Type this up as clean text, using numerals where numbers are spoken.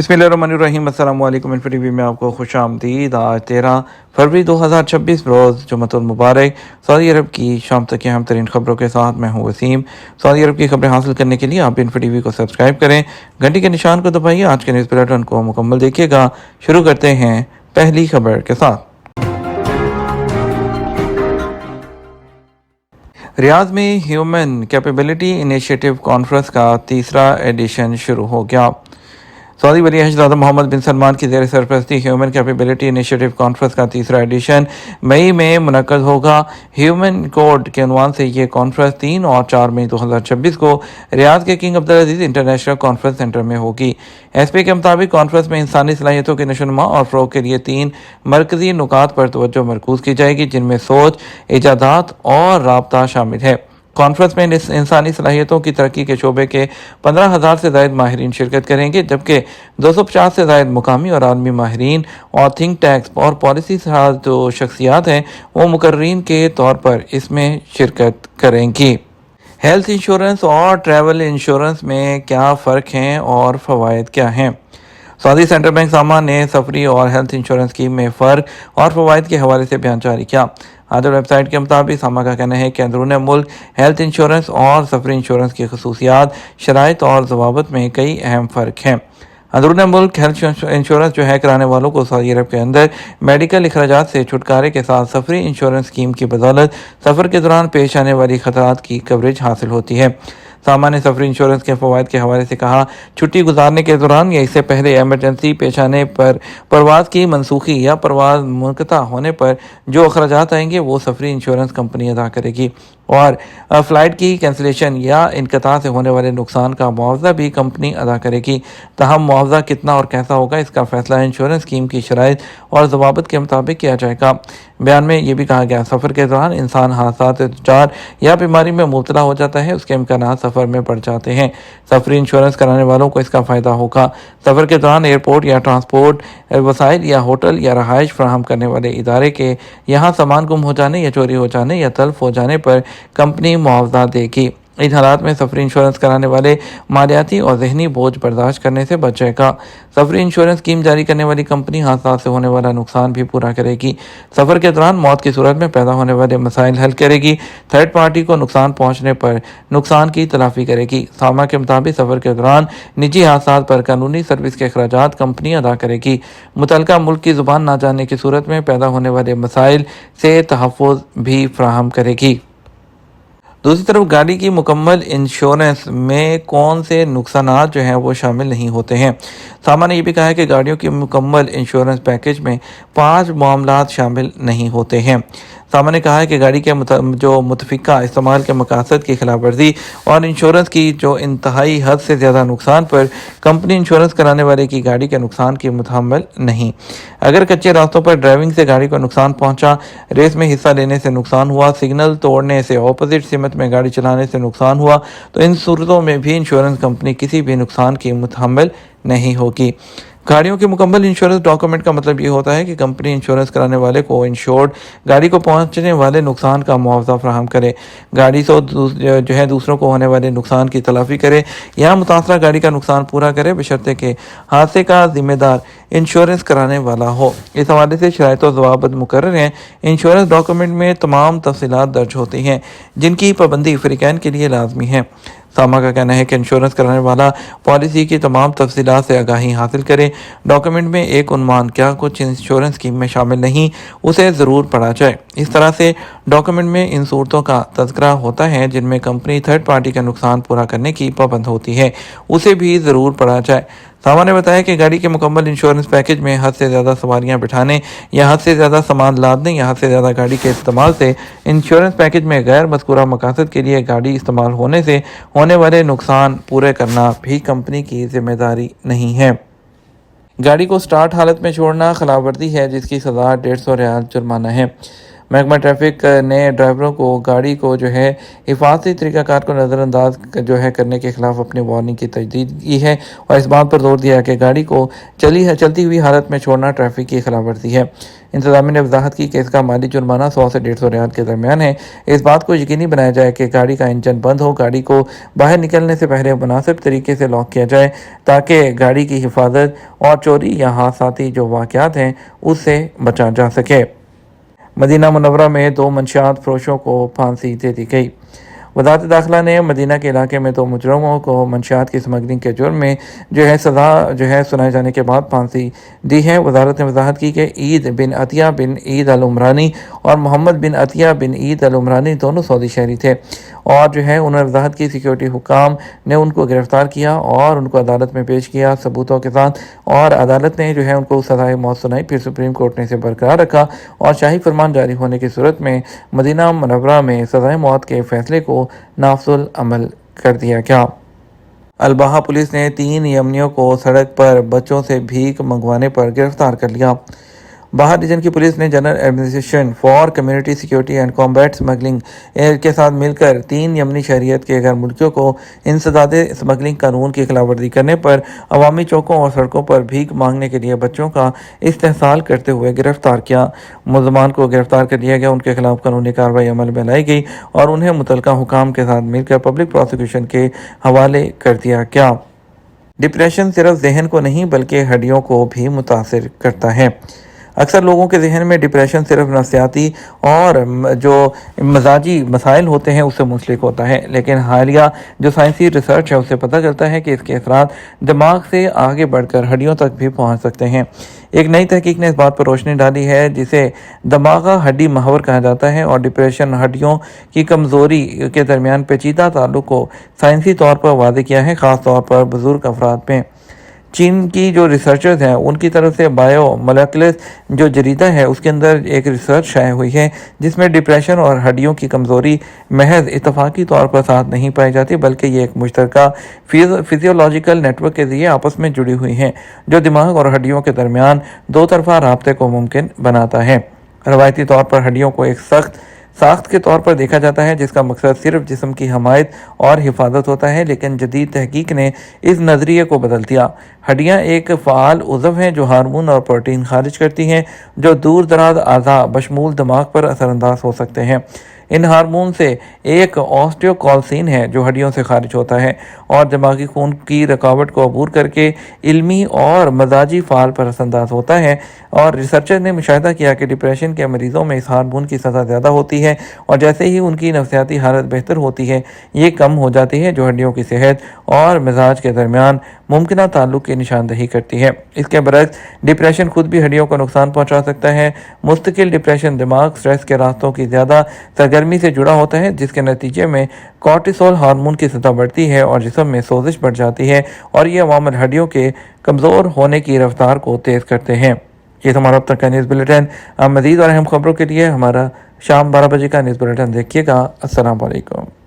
बिस्मिल्लाहिर्रहमानिर्रहीम। अस्सलाम वालेकुम। इन्फो टीवी में आपको खुश आमदीद। आज 13 फरवरी 2026 रोज़ जुम्मतुल मुबारक। सऊदी अरब की शाम तक की अहम तरीन खबरों के साथ मैं हूँ वसीम। सऊदी अरब की खबरें हासिल करने के लिए आप इन्फो टीवी को सब्सक्राइब करें, घंटी के निशान को दबाइए। आज के न्यूज़ बुलेटिन को मुकम्मल देखिएगा। शुरू करते हैं पहली खबर के साथ। रियाद में ह्यूमन कैपेबिलिटी इनिशिएटिव कॉन्फ्रेंस का तीसरा एडिशन शुरू हो गया। सऊदी वली शहज़ादा मोहम्मद बिन सलमान की ज़ेर सरपरस्ती ह्यूमन कैपेबिलिटी इनिशिएटिव कॉन्फ्रेंस का तीसरा एडिशन मई में मुनक़्क़द होगा। ह्यूमन कोड के उन्वान से ये कॉन्फ्रेंस 3 और 4 मई 2026 को रियाद के किंग अब्दुल अजीज़ इंटरनेशनल कॉन्फ्रेंस सेंटर में होगी। एसपी के मुताबिक कॉन्फ्रेंस में इंसानी सलाहियतों के नशोनुमा और फ़रोग़ के लिए 3 मरकज़ी नुकात पर तवज्जो मरकूज़ की जाएगी, जिनमें सोच, इजादात और राबता शामिल है। कॉन्फ्रेंस में इंसानी सलाहियतों की तरक्की के शोबे के 15,000 से ज़ायद माहिरीन शिरकत करेंगे, जबकि 250 से ज़ायद मुकामी और आलमी माहिरीन और थिंक टैंक्स और पॉलिसी साज जो शख्सियात हैं वो मुकर्रीन के तौर पर इसमें शिरकत करेंगी। हेल्थ इंश्योरेंस और ट्रैवल इंश्योरेंस में क्या फ़र्क हैं और फ़वाइद क्या हैं? सऊदी सेंट्रल बैंक सामा ने सफरी और हेल्थ इंश्योरेंस स्कीम में फ़र्क और फ़वाइद के हवाले से बयान जारी किया। आदर वेबसाइट के मुताबिक सामा का कहना है कि अंदरून मुल्क हेल्थ इंश्योरेंस और सफरी इंश्योरेंस की खसूसियात, शराइत और ज़वाबित में कई अहम फ़र्क हैं। अंदरून मुल्क हेल्थ इंश्योरेंस जो है कराने वालों को सऊदी अरब के अंदर मेडिकल अखराजात से छुटकारे के साथ सफरी इंश्योरेंस स्कीम की बदौलत सफ़र के दौरान पेश आने वाली खतरात की कवरेज हासिल होती है। सामा ने सफरी इंश्योरेंस के फ़वाइद के हवाले से कहा, छुट्टी गुजारने के दौरान या इससे पहले एमरजेंसी पेश आने पर, परवाज़ की मनसूखी या परवाज़ मुनक़ता होने पर जो अखराजात आएंगे वो सफरी इंश्योरेंस कंपनी अदा करेगी और फ़्लाइट की कैंसिलेशन या इनक़ता से होने वाले नुकसान का मुआवजा भी कंपनी अदा करेगी। ताहम मुआवजा कितना और कैसा होगा इसका फ़ैसला इंश्योरेंस स्कीम की शराइत और ज़वाबित के मुताबिक किया जाएगा। बयान में ये भी कहा गया, सफ़र के दौरान इंसान हादसा से दुचार या बीमारी में मुब्तला हो जाता है, उसके इम्कानात सफ़र में बढ़ जाते हैं। सफरी इंश्योरेंस कराने वालों को इसका फ़ायदा होगा। सफ़र के दौरान एयरपोर्ट या ट्रांसपोर्ट वसाइल या होटल या रहाइश फराहम करने वाले इदारे के यहाँ सामान गुम हो जाने या चोरी हो जाने या तल्फ हो जाने पर कंपनी मुआवजा देगी। इन हालात में सफरी इंश्योरेंस कराने वाले मालियाती और जहनी बोझ बर्दाश्त करने से बचेगा। सफरी इंश्योरेंस स्कीम जारी करने वाली कंपनी हादसा से होने वाला नुकसान भी पूरा करेगी। सफ़र के दौरान मौत की सूरत में पैदा होने वाले मसाइल हल करेगी। थर्ड पार्टी को नुकसान पहुँचने पर नुकसान की तलाफ़ी करेगी। सामा के मुताबिक सफ़र के दौरान निजी हादसा पर कानूनी सर्विस के अखराजात कंपनी अदा करेगी। मुतलका मुल्क की ज़ुबान ना जानने की सूरत में पैदा होने वाले मसाइल से तहफ़्फ़ुज़ भी फराहम करेगी। दूसरी तरफ गाड़ी की मुकम्मल इंश्योरेंस में कौन से नुकसानात जो हैं वो शामिल नहीं होते हैं। सामा ने यह भी कहा है कि गाड़ियों की मुकम्मल इंश्योरेंस पैकेज में 5 मामलात शामिल नहीं होते हैं। सामा ने कहा है कि गाड़ी के जो मुतफ़िका इस्तेमाल के मकासद की खिलाफ वर्जी और इंश्योरेंस की जो इंतहाई हद से ज़्यादा नुकसान पर कंपनी इंश्योरेंस कराने वाले की गाड़ी के नुकसान की मुतहम्मिल नहीं। अगर कच्चे रास्तों पर ड्राइविंग से गाड़ी को नुकसान पहुंचा, रेस में हिस्सा लेने से नुकसान हुआ, सिग्नल तोड़ने से, ऑपोजिट सिमत में गाड़ी चलाने से नुकसान हुआ, तो इन सूरतों में भी इंश्योरेंस कंपनी किसी भी नुकसान की मुतहम्मिल नहीं होगी। गाड़ियों के मुकम्मल इंश्योरेंस डॉक्यूमेंट का मतलब ये होता है कि कंपनी इंश्योरेंस कराने वाले को इंश्योर्ड गाड़ी को पहुंचने वाले नुकसान का मुआवजा फराहम करे, गाड़ी से जो है दूसरों को होने वाले नुकसान की तलाफ़ी करे या मुतासरा गाड़ी का नुकसान पूरा करे, बशर्ते कि हादसे का जिम्मेदार इंश्योरेंस कराने वाला हो। इस हवाले से शराइत और ज़वाबित मुकर्रर हैं। इंश्योरेंस डॉक्यूमेंट में तमाम तफसीलात दर्ज होती हैं जिनकी पाबंदी फ़रीक़ैन के लिए लाजमी है। सामा का कहना है कि इंश्योरेंस कराने वाला पॉलिसी की तमाम तफसीलात से आगाही हासिल करे। डॉक्यूमेंट में एक उन्वान क्या कुछ इंश्योरेंस स्कीम में शामिल नहीं, उसे ज़रूर पढ़ा जाए। इस तरह से डॉक्यूमेंट में इन सूरतों का तज़किरा होता है जिनमें कंपनी थर्ड पार्टी का नुकसान पूरा करने की पाबंद होती है, उसे भी ज़रूर पढ़ा जाए। सामा ने बताया कि गाड़ी के मुकम्मल इंश्योरेंस पैकेज में हद से ज़्यादा सवारियां बिठाने या हद से ज़्यादा सामान लादने या हद से ज़्यादा गाड़ी के इस्तेमाल से इंश्योरेंस पैकेज में गैर मज़कूरा मकासद के लिए गाड़ी इस्तेमाल होने से होने वाले नुकसान पूरे करना भी कंपनी की जिम्मेदारी नहीं है। गाड़ी को स्टार्ट हालत में छोड़ना खिलाफ वर्जी है जिसकी सज़ा 150 रियाल जुर्माना है। महकमा ट्रैफिक ने ड्राइवरों को गाड़ी को जो है हिफाजती तरीक़ाकार को नज़रअंदाज जो है करने के ख़िलाफ़ अपनी वार्निंग की तजदीद की है और इस बात पर जोर दिया कि गाड़ी को चलती हुई हालत में छोड़ना ट्रैफिक की खिलाफ वर्जी है। انتظامیہ نے وضاحت کی کہ اس کا مالی جرمانہ 100 سے 150 ریال کے درمیان ہے۔ اس بات کو یقینی بنایا جائے کہ گاڑی کا انجن بند ہو، گاڑی کو باہر نکلنے سے پہلے مناسب طریقے سے لاک کیا جائے تاکہ گاڑی کی حفاظت اور چوری یا حادثاتی جو واقعات ہیں اس سے بچا جا سکے۔ مدینہ منورہ میں 2 منشیات فروشوں کو پھانسی دے دی گئی۔ وزارت داخلہ نے مدینہ کے علاقے میں 2 مجرموں کو منشیات کی اسمگلنگ کے جرم میں سزا سنائے جانے کے بعد پھانسی دی ہے۔ وزارت نے وضاحت کی کہ عید بن عطیہ بن عید العمرانی اور محمد بن عطیہ بن عید العمرانی دونوں سعودی شہری تھے، اور انہوں نے وضاحت کی سیکیورٹی حکام نے ان کو گرفتار کیا اور ان کو عدالت میں پیش کیا ثبوتوں کے ساتھ، اور عدالت نے ان کو سزائے موت سنائی۔ پھر سپریم کورٹ نے اسے برقرار رکھا اور شاہی فرمان جاری ہونے کی صورت میں مدینہ منورہ میں سزائے موت کے فیصلے کو نافذ العمل کر دیا گیا۔ الباحہ پولیس نے 3 یمنیوں کو سڑک پر بچوں سے بھیک منگوانے پر گرفتار کر لیا۔ باہا ریجن کی پولیس نے general administration for community security and combat smuggling کے ساتھ مل کر 3 یمنی شہریت کے غیر ملکیوں کو انسداد اسمگلنگ قانون کی خلاف ورزی کرنے پر عوامی چوکوں اور سڑکوں پر بھیک مانگنے کے لیے بچوں کا استحصال کرتے ہوئے گرفتار کیا۔ ملزمان کو گرفتار کر لیا گیا، ان کے خلاف قانونی کارروائی عمل میں لائی گئی اور انہیں متعلقہ حکام کے ساتھ مل کر پبلک پروسیکیوشن کے حوالے کر دیا گیا۔ ڈپریشن صرف ذہن کو نہیں بلکہ ہڈیوں کو بھی متاثر کرتا ہے۔ اکثر لوگوں کے ذہن میں ڈپریشن صرف نفسیاتی اور جو مزاجی مسائل ہوتے ہیں اس سے منسلک ہوتا ہے، لیکن حالیہ جو سائنسی ریسرچ ہے اس سے پتہ چلتا ہے کہ اس کے اثرات دماغ سے آگے بڑھ کر ہڈیوں تک بھی پہنچ سکتے ہیں۔ ایک نئی تحقیق نے اس بات پر روشنی ڈالی ہے جسے دماغہ ہڈی محور کہا جاتا ہے، اور ڈپریشن ہڈیوں کی کمزوری کے درمیان پیچیدہ تعلق کو سائنسی طور پر واضح کیا ہے، خاص طور پر بزرگ افراد میں۔ چین کی جو ریسرچرز ہیں ان کی طرف سے بائیو مولیکولر جو جریدہ ہے اس کے اندر ایک ریسرچ شائع ہوئی ہے جس میں ڈپریشن اور ہڈیوں کی کمزوری محض اتفاقی طور پر ساتھ نہیں پائی جاتی، بلکہ یہ ایک مشترکہ فزیولوجیکل نیٹ ورک کے ذریعے آپس میں جڑی ہوئی ہیں جو دماغ اور ہڈیوں کے درمیان 2 طرفہ رابطے کو ممکن بناتا ہے۔ روایتی طور پر ہڈیوں کو ایک ساخت کے طور پر دیکھا جاتا ہے جس کا مقصد صرف جسم کی حمایت اور حفاظت ہوتا ہے، لیکن جدید تحقیق نے اس نظریے کو بدل دیا۔ ہڈیاں ایک فعال عضو ہیں جو ہارمون اور پروٹین خارج کرتی ہیں جو دور دراز اعضاء بشمول دماغ پر اثر انداز ہو سکتے ہیں۔ ان ہارمون سے ایک آسٹیوکالسین ہے جو ہڈیوں سے خارج ہوتا ہے اور دماغی خون کی رکاوٹ کو عبور کر کے علمی اور مزاجی فعال پر اثر انداز ہوتا ہے، اور ریسرچر نے مشاہدہ کیا کہ ڈپریشن کے مریضوں میں اس ہارمون کی سطح زیادہ ہوتی ہے، اور جیسے ہی ان کی نفسیاتی حالت بہتر ہوتی ہے یہ کم ہو جاتی ہے، جو ہڈیوں کی صحت اور مزاج کے درمیان ممکنہ تعلق کی نشاندہی کرتی ہے۔ اس کے برعکس ڈپریشن خود بھی ہڈیوں کو نقصان پہنچا سکتا ہے۔ مستقل ڈپریشن دماغ سٹریس کے راستوں کی زیادہ سرگرمی سے جڑا ہوتا ہے جس کے نتیجے میں کورٹیسول ہارمون کی سطح بڑھتی ہے اور جسم میں سوزش بڑھ جاتی ہے، اور یہ عوامل ہڈیوں کے کمزور ہونے کی رفتار کو تیز کرتے ہیں۔ یہ ہمارا اب تک کا نیوز بلیٹن۔ مزید اور اہم خبروں کے لیے ہمارا شام 12 بجے کا نیوز بلیٹن دیکھیے گا۔ السلام علیکم۔